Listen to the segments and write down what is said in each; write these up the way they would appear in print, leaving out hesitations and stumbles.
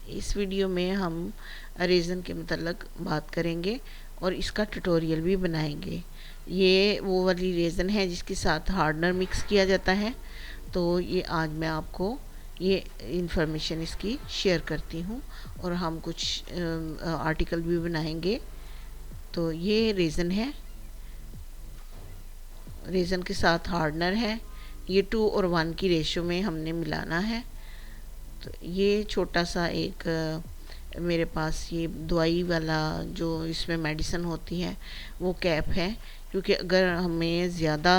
इस वीडियो में हम रेज़न के मतलब बात करेंगे और इसका ट्यूटोरियल भी बनाएंगे। ये वो वाली रेज़न है जिसके साथ हार्डनर मिक्स किया जाता है। तो ये आज मैं आपको ये इंफॉर्मेशन इसकी शेयर करती हूँ और हम कुछ आर्टिकल भी बनाएंगे। तो ये रेज़न है, रेज़न के साथ हार्डनर है। ये 2 और 1 की रेशो में हमने मिलाना है। तो ये छोटा सा एक मेरे पास ये दवाई वाला जो इसमें मेडिसिन होती है वो कैप है, क्योंकि अगर हमें ज़्यादा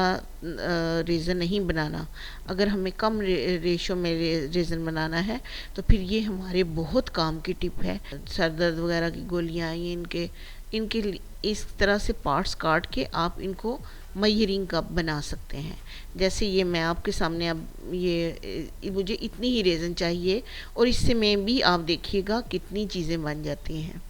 रेज़न नहीं बनाना, अगर हमें कम रेशो में रेज़न बनाना है तो फिर ये हमारे बहुत काम की टिप है। सर दर्द वगैरह की गोलियाँ, ये इनके इनके इस तरह से पार्ट्स काट के आप इनको मयरिंग कप बना सकते हैं। जैसे ये मैं आपके सामने अब ये मुझे इतनी ही रेज़न चाहिए और इससे में भी आप देखिएगा कितनी चीज़ें बन जाती हैं।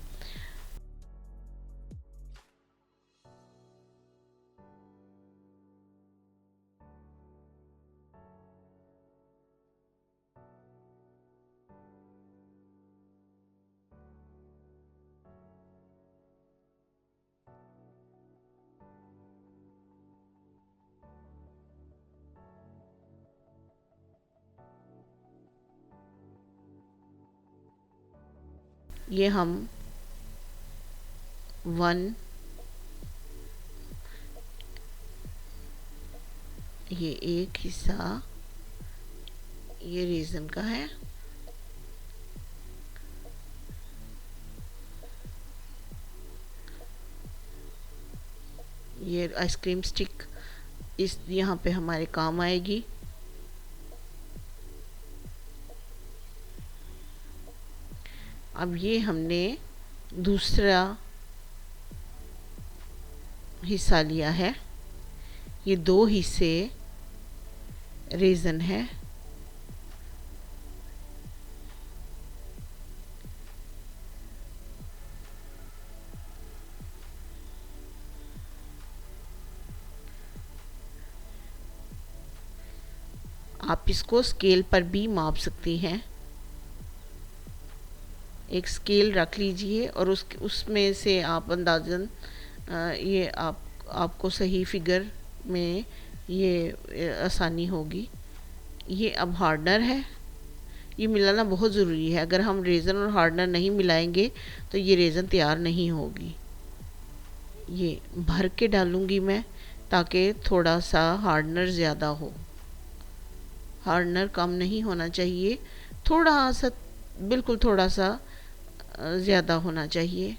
ये हम 1, ये एक हिस्सा ये रेज़न का है। ये आइसक्रीम स्टिक इस यहाँ पे हमारे काम आएगी। अब ये हमने दूसरा हिस्सा लिया है। ये 2 हिस्से रेज़न है। आप इसको स्केल पर भी माप सकती हैं। एक स्केल रख लीजिए और उसमें से आप अंदाज़न ये आपको सही फिगर में ये आसानी होगी। ये अब हार्डनर है, ये मिलाना बहुत ज़रूरी है। अगर हम रेज़न और हार्डनर नहीं मिलाएंगे तो ये रेज़न तैयार नहीं होगी। ये भर के डालूँगी मैं ताकि थोड़ा सा हार्डनर ज़्यादा हो। हार्डनर कम नहीं होना चाहिए, थोड़ा सा, बिल्कुल थोड़ा सा ज़्यादा होना चाहिए।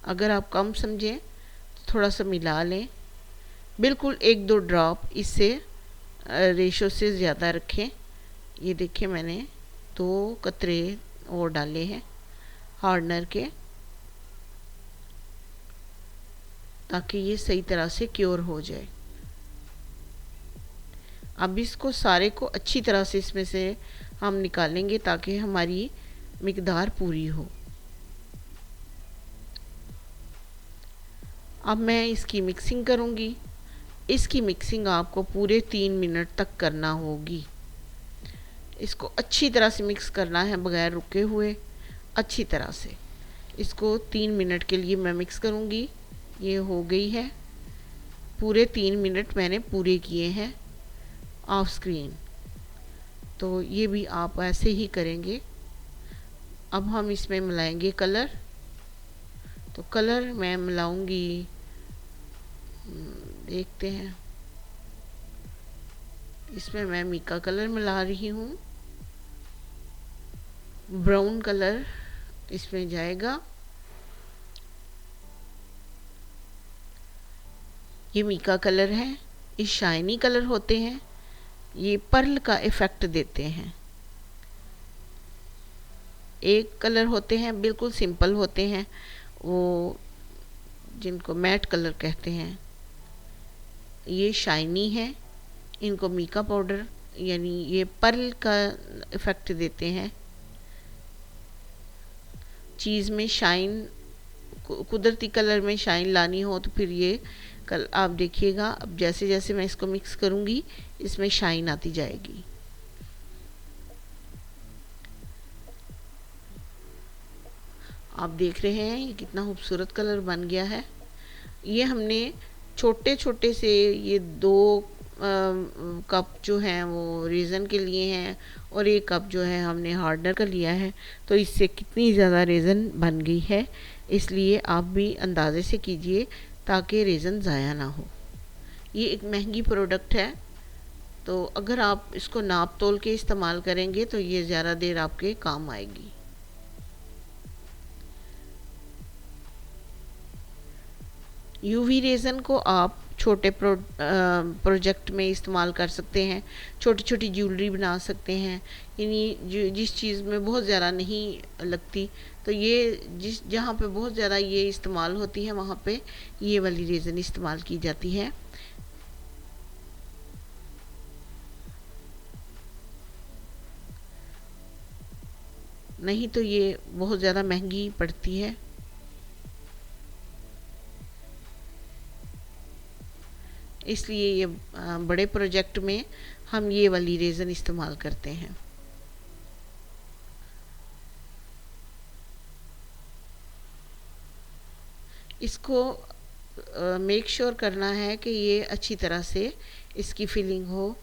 अगर आप कम समझें तो थोड़ा सा मिला लें, बिल्कुल 1-2 ड्रॉप इससे रेशो से ज़्यादा रखें। ये देखिए मैंने 2 कतरे और डाले हैं हार्डनर के, ताकि ये सही तरह से क्योर हो जाए। अब इसको सारे को अच्छी तरह से इसमें से हम निकालेंगे ताकि हमारी मिकदार पूरी हो। अब मैं इसकी मिक्सिंग करूँगी। इसकी मिक्सिंग आपको पूरे 3 मिनट तक करना होगी। इसको अच्छी तरह से मिक्स करना है बगैर रुके हुए, अच्छी तरह से। इसको 3 मिनट के लिए मैं मिक्स करूँगी। ये हो गई है, पूरे 3 मिनट मैंने पूरे किए हैं ऑफ स्क्रीन। तो ये भी आप ऐसे ही करेंगे। अब हम इसमें मिलाएंगे कलर। तो कलर मैं मिलाऊंगी, देखते हैं, इसमें मैं मीका कलर मिला रही हूँ। ब्राउन कलर इसमें जाएगा। ये मीका कलर है, ये शाइनी कलर होते हैं, ये पर्ल का इफ़ेक्ट देते हैं। एक कलर होते हैं बिल्कुल सिंपल होते हैं, वो जिनको मैट कलर कहते हैं। ये शाइनी है, इनको मीका पाउडर यानी ये पर्ल का इफ़ेक्ट देते हैं। चीज़ में शाइन कुदरती कलर में शाइन लानी हो तो फिर ये कल आप देखिएगा, अब जैसे जैसे मैं इसको मिक्स करूँगी इसमें शाइन आती जाएगी। आप देख रहे हैं ये कितना खूबसूरत कलर बन गया है। ये हमने छोटे छोटे से ये 2 कप जो हैं वो रेज़न के लिए हैं और 1 कप जो है हमने हार्डनर का लिया है, तो इससे कितनी ज़्यादा रेज़न बन गई है। इसलिए आप भी अंदाज़े से कीजिए ताकि रेज़न ज़ाया ना हो। ये एक महंगी प्रोडक्ट है, तो अगर आप इसको नाप तोल के इस्तेमाल करेंगे तो ये ज़्यादा देर आपके काम आएगी। यूवी रेज़न को आप छोटे प्रोजेक्ट में इस्तेमाल कर सकते हैं, छोटी छोटी ज्वेलरी बना सकते हैं। यानी जिस चीज़ में बहुत ज़्यादा नहीं लगती, तो ये जहाँ पे बहुत ज़्यादा ये इस्तेमाल होती है वहाँ पे ये वाली रेज़न इस्तेमाल की जाती है। नहीं तो ये बहुत ज़्यादा महंगी पड़ती है। इसलिए ये बड़े प्रोजेक्ट में हम ये वाली रेज़न इस्तेमाल करते हैं। इसको मेक श्योर करना है कि ये अच्छी तरह से इसकी फिलिंग हो।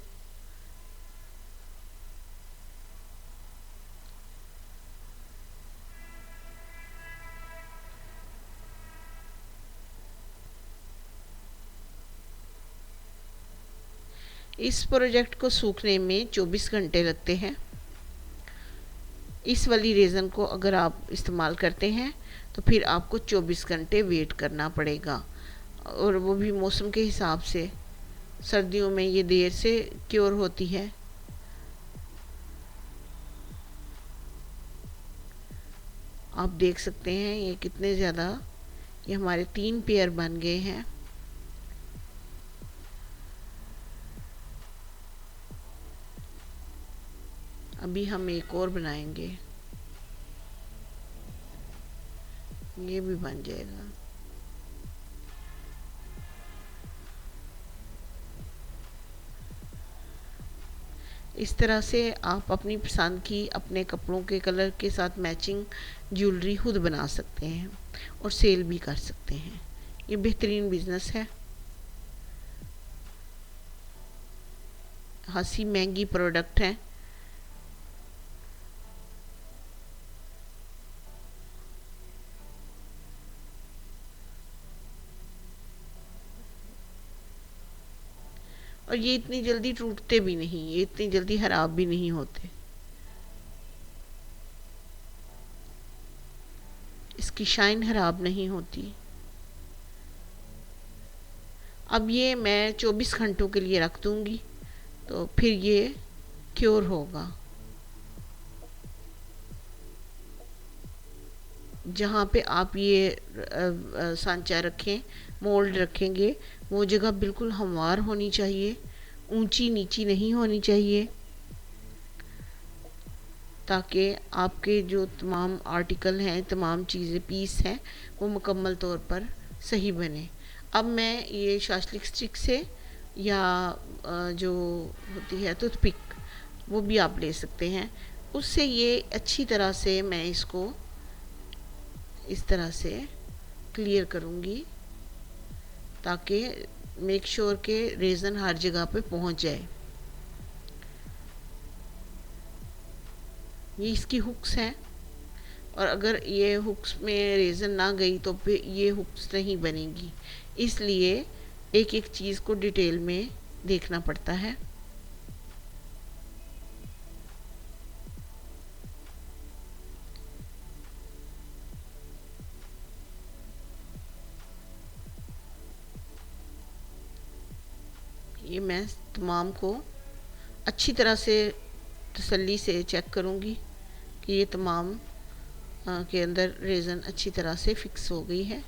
इस प्रोजेक्ट को सूखने में 24 घंटे लगते हैं। इस वाली रेज़न को अगर आप इस्तेमाल करते हैं तो फिर आपको 24 घंटे वेट करना पड़ेगा, और वो भी मौसम के हिसाब से। सर्दियों में ये देर से क्योर होती है। आप देख सकते हैं ये कितने ज़्यादा, ये हमारे 3 पेयर बन गए हैं। अभी हम एक और बनाएंगे, ये भी बन जाएगा। इस तरह से आप अपनी पसंद की अपने कपड़ों के कलर के साथ मैचिंग ज्वेलरी खुद बना सकते हैं और सेल भी कर सकते हैं। ये बेहतरीन बिजनेस है। हंसी महंगी प्रोडक्ट है। और ये इतनी जल्दी टूटते भी नहीं, ये इतनी जल्दी खराब भी नहीं होते। इसकी शाइन खराब नहीं होती। अब ये मैं 24 घंटों के लिए रख दूंगी, तो फिर ये क्योर होगा। जहाँ पे आप ये सांचा रखें, मोल्ड रखेंगे, वो जगह बिल्कुल हमवार होनी चाहिए, ऊंची नीची नहीं होनी चाहिए, ताकि आपके जो तमाम आर्टिकल हैं, तमाम चीज़ें पीस हैं, वो मुकम्मल तौर पर सही बने। अब मैं ये शास्लिक स्टिक से या जो होती है टूथपिक, वो भी आप ले सकते हैं, उससे ये अच्छी तरह से मैं इसको इस तरह से क्लियर करूँगी, ताकि मेक श्योर के रेज़न हर जगह पे पहुँच जाए। ये इसकी हुक्स हैं, और अगर ये हुक्स में रेज़न ना गई तो फिर ये हुक्स नहीं बनेगी। इसलिए एक एक चीज़ को डिटेल में देखना पड़ता है। ये मैं तमाम को अच्छी तरह से तसल्ली से चेक करूँगी कि ये तमाम के अंदर रेज़न अच्छी तरह से फिक्स हो गई है।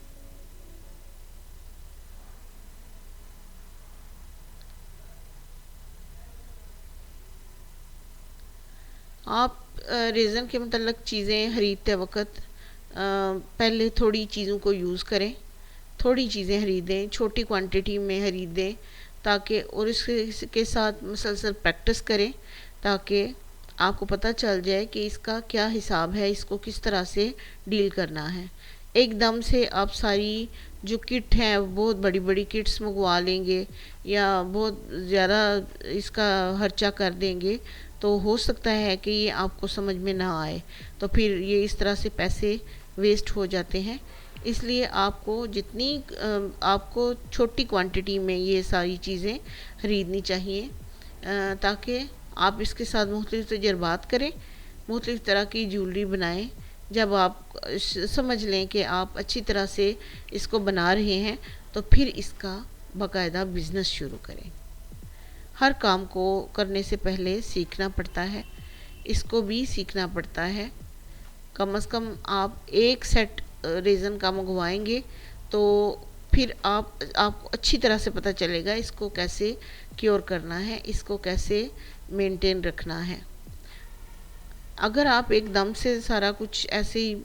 आप रेज़न के मतलब चीज़ें ख़रीदते वक्त पहले थोड़ी चीज़ों को यूज़ करें, थोड़ी चीज़ें खरीदें, छोटी क्वांटिटी में खरीदें, ताकि और इसके साथ मुसलसल प्रैक्टिस करें, ताकि आपको पता चल जाए कि इसका क्या हिसाब है, इसको किस तरह से डील करना है। एकदम से आप सारी जो किट है, बहुत बड़ी बड़ी किट्स मंगवा लेंगे या बहुत ज़्यादा इसका खर्चा कर देंगे, तो हो सकता है कि ये आपको समझ में ना आए, तो फिर ये इस तरह से पैसे वेस्ट हो जाते हैं। इसलिए आपको जितनी आपको छोटी क्वांटिटी में ये सारी चीज़ें ख़रीदनी चाहिए, ताकि आप इसके साथ मुख्तलिफ़ तजर्बात करें, मुख्तलिफ़ तरह की ज्वेलरी बनाएं। जब आप समझ लें कि आप अच्छी तरह से इसको बना रहे हैं, तो फिर इसका बाकायदा बिज़नेस शुरू करें। हर काम को करने से पहले सीखना पड़ता है, इसको भी सीखना पड़ता है। कम से कम आप एक सेट रेज़न का मंगवाएंगे, तो फिर आपको अच्छी तरह से पता चलेगा इसको कैसे क्योर करना है, इसको कैसे मेंटेन रखना है। अगर आप एकदम से सारा कुछ ऐसे ही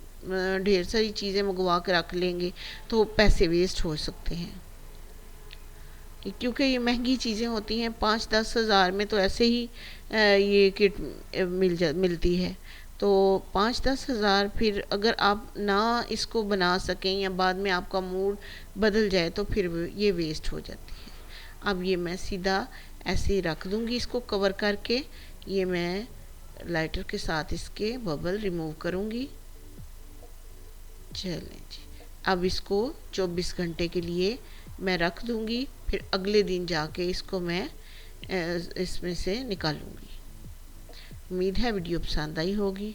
ढेर सारी चीज़ें मंगवा कर रख लेंगे, तो पैसे वेस्ट हो सकते हैं, क्योंकि ये महंगी चीज़ें होती हैं। 5-10 हज़ार में तो ऐसे ही ये किट मिलती है। तो 5-10 हज़ार, फिर अगर आप ना इसको बना सकें या बाद में आपका मूड बदल जाए, तो फिर ये वेस्ट हो जाती है। अब ये मैं सीधा ऐसे ही रख दूँगी, इसको कवर करके। ये मैं लाइटर के साथ इसके बबल रिमूव करूँगी। चलें जी, अब इसको 24 घंटे के लिए मैं रख दूँगी, फिर अगले दिन जाके इसको मैं इसमें से निकालूँगी। उम्मीद है वीडियो पसंद आई होगी।